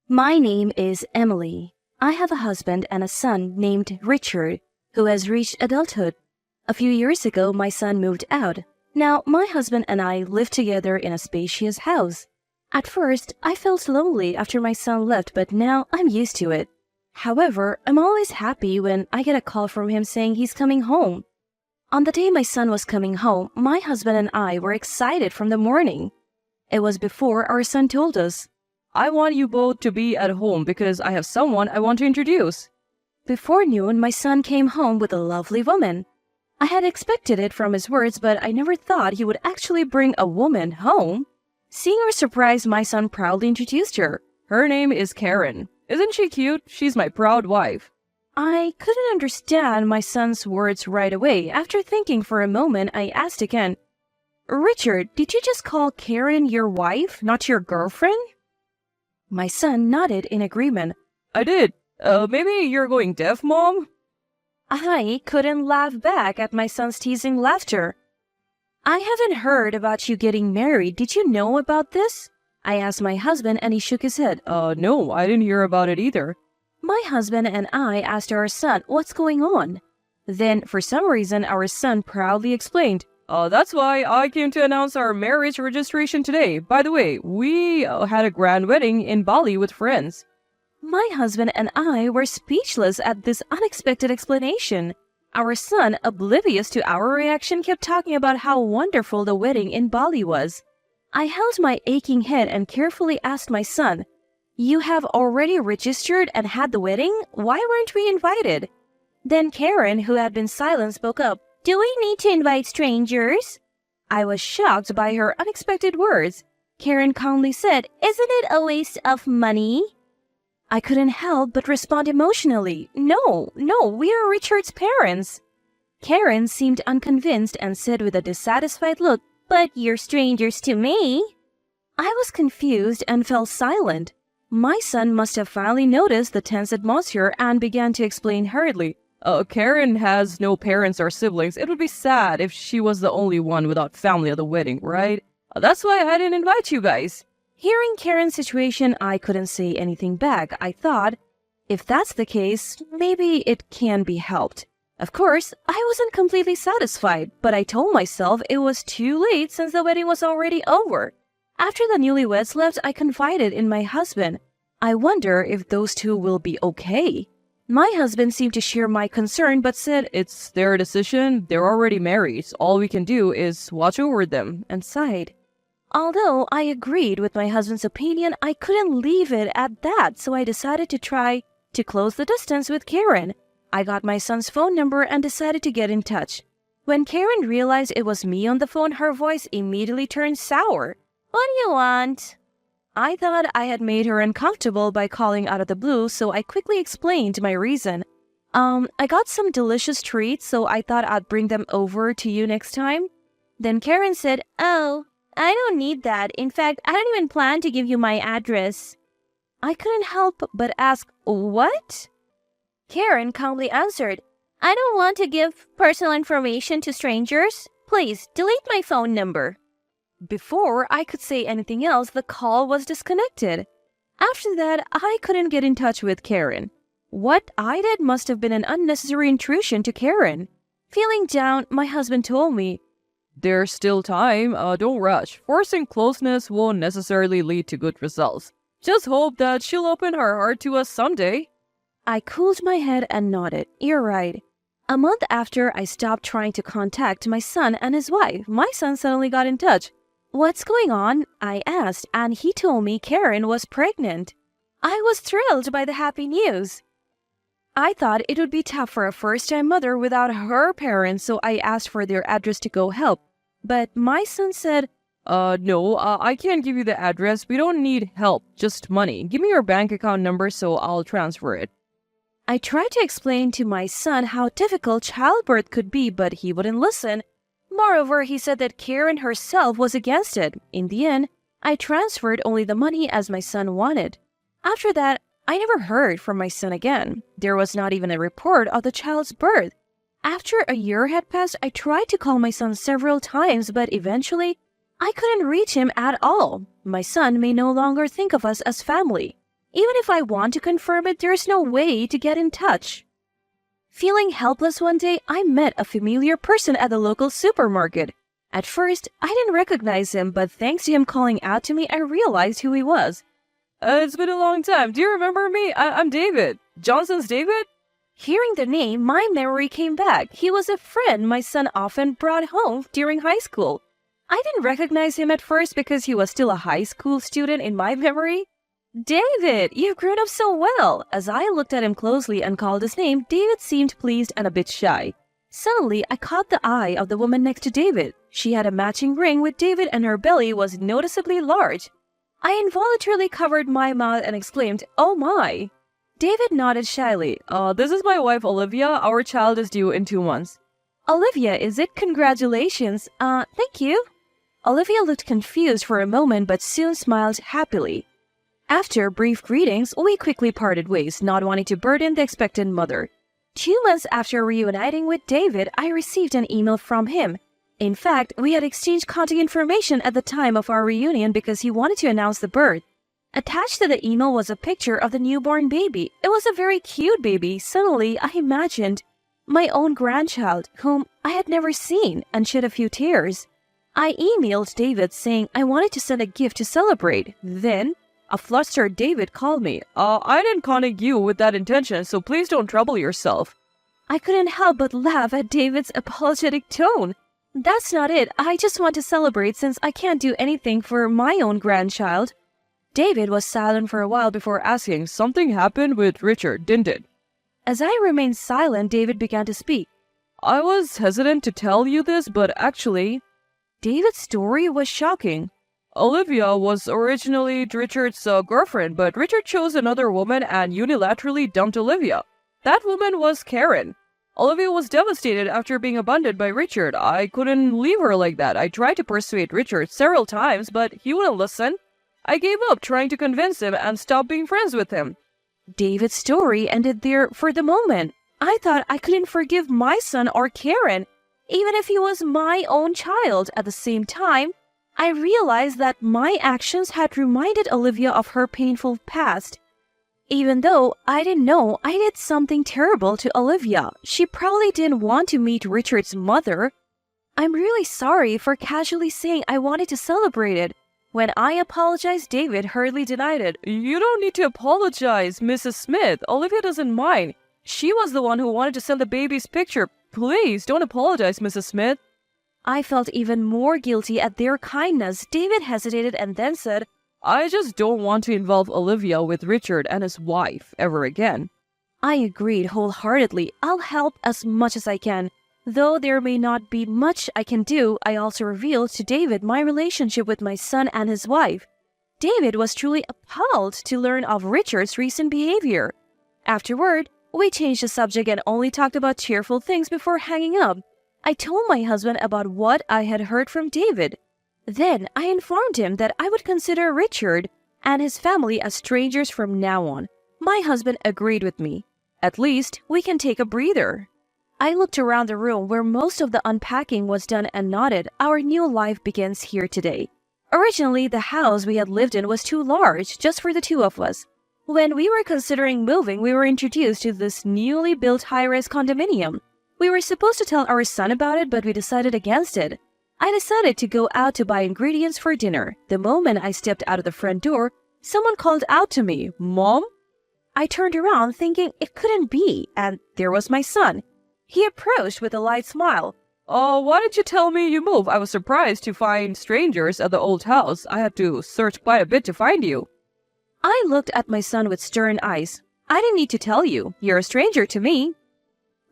My name is Emily. I have a husband and a son named Richard, who has reached adulthood. A few years ago, my son moved out. Now, my husband and I live together in a spacious house. At first, I felt lonely after my son left, but now I'm used to it. However, I'm always happy when I get a call from him saying he's coming home. On the day my son was coming home, my husband and I were excited from the morning. It was before our son told us, I want you both to be at home because I have someone I want to introduce. Before noon, my son came home with a lovely woman. I had expected it from his words, but I never thought he would actually bring a woman home. Seeing our surprise, my son proudly introduced her. Her name is Karen. Isn't she cute? She's my proud wife. I couldn't understand my son's words right away. After thinking for a moment, I asked again, Richard, did you just call Karen your wife, not your girlfriend? My son nodded in agreement. I did. Maybe you're going deaf, Mom? I couldn't laugh back at my son's teasing laughter. I haven't heard about you getting married. Did you know about this? I asked my husband and he shook his head. No, I didn't hear about it either. My husband and I asked our son what's going on. Then, for some reason, our son proudly explained, That's why I came to announce our marriage registration today. By the way, we had a grand wedding in Bali with friends. My husband and I were speechless at this unexpected explanation. Our son, oblivious to our reaction, kept talking about how wonderful the wedding in Bali was. I held my aching head and carefully asked my son, You have already registered and had the wedding? Why weren't we invited? Then Karen, who had been silent, spoke up. Do we need to invite strangers? I was shocked by her unexpected words. Karen calmly said, Isn't it a waste of money? I couldn't help but respond emotionally. No, we are Richard's parents. Karen seemed unconvinced and said with a dissatisfied look, But you're strangers to me. I was confused and fell silent. My son must have finally noticed the tense atmosphere and began to explain hurriedly. Karen has no parents or siblings. It would be sad if she was the only one without family at the wedding, right? That's why I didn't invite you guys. Hearing Karen's situation, I couldn't say anything back. I thought, if that's the case, maybe it can be helped. Of course, I wasn't completely satisfied, but I told myself it was too late since the wedding was already over. After the newlyweds left, I confided in my husband. I wonder if those two will be okay. My husband seemed to share my concern but said, It's their decision. They're already married. All we can do is watch over them, and sighed. Although I agreed with my husband's opinion, I couldn't leave it at that, so I decided to try to close the distance with Karen. I got my son's phone number and decided to get in touch. When Karen realized it was me on the phone, her voice immediately turned sour. What do you want? I thought I had made her uncomfortable by calling out of the blue, so I quickly explained my reason. I got some delicious treats, so I thought I'd bring them over to you next time. Then Karen said, Oh, I don't need that. In fact, I don't even plan to give you my address. I couldn't help but ask, What? Karen calmly answered, I don't want to give personal information to strangers. Please, delete my phone number. Before I could say anything else, the call was disconnected. After that, I couldn't get in touch with Karen. What I did must have been an unnecessary intrusion to Karen. Feeling down, my husband told me, There's still time. Don't rush. Forcing closeness won't necessarily lead to good results. Just hope that she'll open her heart to us someday. I cooled my head and nodded. You're right. A month after I stopped trying to contact my son and his wife, my son suddenly got in touch. What's going on? I asked, and he told me Karen was pregnant. I was thrilled by the happy news. I thought it would be tough for a first-time mother without her parents, so I asked for their address to go help. But my son said, No, I can't give you the address. We don't need help, just money. Give me your bank account number so I'll transfer it. I tried to explain to my son how difficult childbirth could be, but he wouldn't listen. Moreover, he said that Karen herself was against it. In the end, I transferred only the money as my son wanted. After that, I never heard from my son again. There was not even a report of the child's birth. After a year had passed, I tried to call my son several times, but eventually, I couldn't reach him at all. My son may no longer think of us as family. Even if I want to confirm it, there's no way to get in touch. Feeling helpless one day, I met a familiar person at the local supermarket. At first, I didn't recognize him, but thanks to him calling out to me, I realized who he was. It's been a long time. Do you remember me? I'm David. Johnson's David? Hearing the name, my memory came back. He was a friend my son often brought home during high school. I didn't recognize him at first because he was still a high school student in my memory. David, you've grown up so well. As I looked at him closely and called his name, David seemed pleased and a bit shy. Suddenly, I caught the eye of the woman next to David. She had a matching ring with David and her belly was noticeably large. I involuntarily covered my mouth and exclaimed, "Oh my!" David nodded shyly. This is my wife, Olivia. Our child is due in 2 months. Olivia, is it? Congratulations. Thank you. Olivia looked confused for a moment but soon smiled happily. After brief greetings, we quickly parted ways, not wanting to burden the expectant mother. 2 months after reuniting with David, I received an email from him. In fact, we had exchanged contact information at the time of our reunion because he wanted to announce the birth. Attached to the email was a picture of the newborn baby. It was a very cute baby. Suddenly, I imagined my own grandchild, whom I had never seen, and shed a few tears. I emailed David saying I wanted to send a gift to celebrate. Then, a flustered David called me. I didn't contact you with that intention, so please don't trouble yourself. I couldn't help but laugh at David's apologetic tone. That's not it. I just want to celebrate since I can't do anything for my own grandchild. David was silent for a while before asking, Something happened with Richard, didn't it? As I remained silent, David began to speak. I was hesitant to tell you this, but actually, David's story was shocking. Olivia was originally Richard's girlfriend, but Richard chose another woman and unilaterally dumped Olivia. That woman was Karen. Olivia was devastated after being abandoned by Richard. I couldn't leave her like that. I tried to persuade Richard several times, but he wouldn't listen. I gave up trying to convince him and stopped being friends with him. David's story ended there for the moment. I thought I couldn't forgive my son or Karen, even if he was my own child. At the same time, I realized that my actions had reminded Olivia of her painful past. Even though I didn't know I did something terrible to Olivia, she probably didn't want to meet Richard's mother. I'm really sorry for casually saying I wanted to celebrate it. When I apologized, David hurriedly denied it. You don't need to apologize, Mrs. Smith. Olivia doesn't mind. She was the one who wanted to send the baby's picture. Please don't apologize, Mrs. Smith. I felt even more guilty at their kindness. David hesitated and then said, I just don't want to involve Olivia with Richard and his wife ever again. I agreed wholeheartedly. I'll help as much as I can. Though there may not be much I can do, I also revealed to David my relationship with my son and his wife. David was truly appalled to learn of Richard's recent behavior. Afterward, we changed the subject and only talked about cheerful things before hanging up. I told my husband about what I had heard from David. Then I informed him that I would consider Richard and his family as strangers from now on. My husband agreed with me. At least we can take a breather. I looked around the room where most of the unpacking was done and nodded. Our new life begins here today. Originally, the house we had lived in was too large just for the two of us. When we were considering moving, we were introduced to this newly built high-rise condominium. We were supposed to tell our son about it, but we decided against it. I decided to go out to buy ingredients for dinner. The moment I stepped out of the front door, someone called out to me, "Mom?" I turned around thinking it couldn't be, and there was my son. He approached with a light smile. Why did you tell me you moved? I was surprised to find strangers at the old house. I had to search quite a bit to find you. I looked at my son with stern eyes. I didn't need to tell you. You're a stranger to me.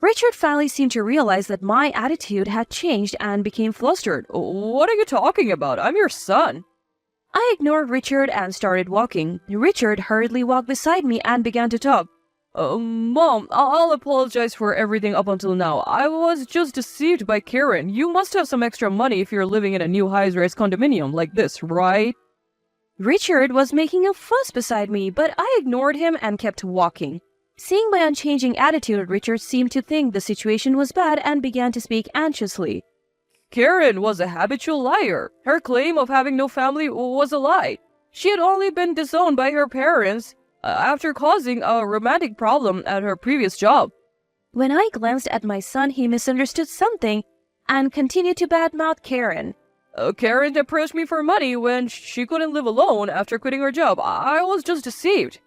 Richard finally seemed to realize that my attitude had changed and became flustered. What are you talking about? I'm your son. I ignored Richard and started walking. Richard hurriedly walked beside me and began to talk. Mom, I'll apologize for everything up until now. I was just deceived by Karen. You must have some extra money if you're living in a new high-rise condominium like this, right? Richard was making a fuss beside me, but I ignored him and kept walking. Seeing my unchanging attitude, Richard seemed to think the situation was bad and began to speak anxiously. Karen was a habitual liar. Her claim of having no family was a lie. She had only been disowned by her parents. after causing a romantic problem at her previous job. When I glanced at my son, he misunderstood something and continued to badmouth Karen. Karen approached me for money when she couldn't live alone after quitting her job. I was just deceived.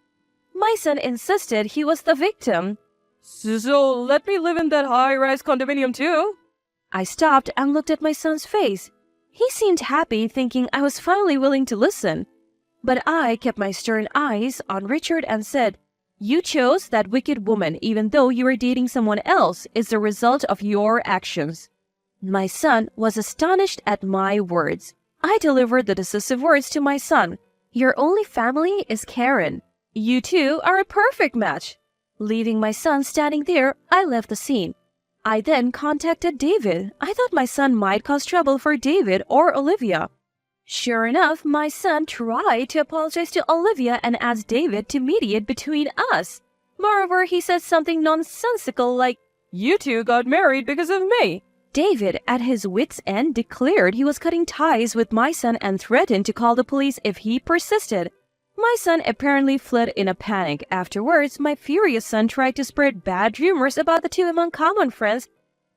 My son insisted he was the victim. So let me live in that high-rise condominium too? I stopped and looked at my son's face. He seemed happy, thinking I was finally willing to listen. But I kept my stern eyes on Richard and said, "You chose that wicked woman even though you were dating someone else. It's the result of your actions." My son was astonished at my words. I delivered the decisive words to my son. "Your only family is Karen. You two are a perfect match." Leaving my son standing there, I left the scene. I then contacted David. I thought my son might cause trouble for David or Olivia. Sure enough, my son tried to apologize to Olivia and asked David to mediate between us. Moreover, he said something nonsensical like, "You two got married because of me." David, at his wits' end, declared he was cutting ties with my son and threatened to call the police if he persisted. My son apparently fled in a panic. Afterwards, my furious son tried to spread bad rumors about the two among common friends,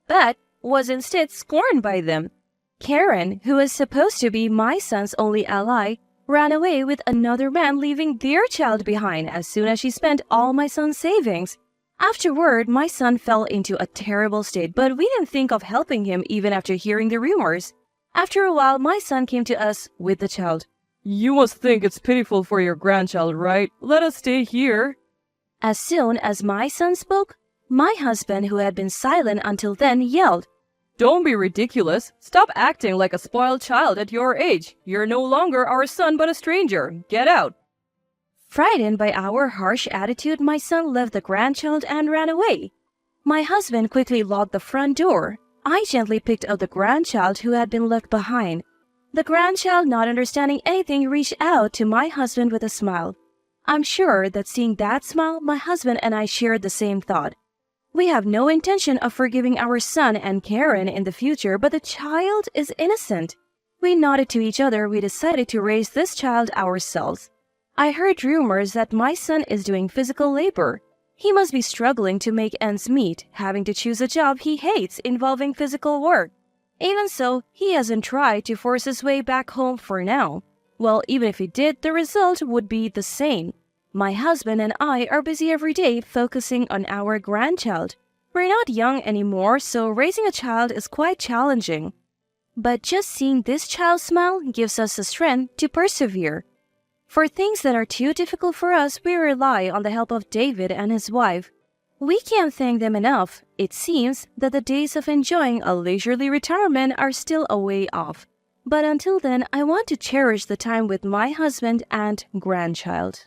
but was instead scorned by them. Karen, who was supposed to be my son's only ally, ran away with another man, leaving their child behind as soon as she spent all my son's savings. Afterward, my son fell into a terrible state, but we didn't think of helping him even after hearing the rumors. After a while, my son came to us with the child. "You must think it's pitiful for your grandchild, right? Let us stay here." As soon as my son spoke, my husband, who had been silent until then, yelled, "Don't be ridiculous. Stop acting like a spoiled child at your age. You're no longer our son but a stranger. Get out." Frightened by our harsh attitude, my son left the grandchild and ran away. My husband quickly locked the front door. I gently picked up the grandchild who had been left behind. The grandchild, not understanding anything, reached out to my husband with a smile. I'm sure that seeing that smile, my husband and I shared the same thought. We have no intention of forgiving our son and Karen in the future, but the child is innocent. We nodded to each other. We decided to raise this child ourselves. I heard rumors that my son is doing physical labor. He must be struggling to make ends meet, having to choose a job he hates involving physical work. Even so, he hasn't tried to force his way back home for now. Well, even if he did, the result would be the same. My husband and I are busy every day focusing on our grandchild. We're not young anymore, so raising a child is quite challenging. But just seeing this child smile gives us the strength to persevere. For things that are too difficult for us, we rely on the help of David and his wife. We can't thank them enough. It seems that the days of enjoying a leisurely retirement are still a way off. But until then, I want to cherish the time with my husband and grandchild.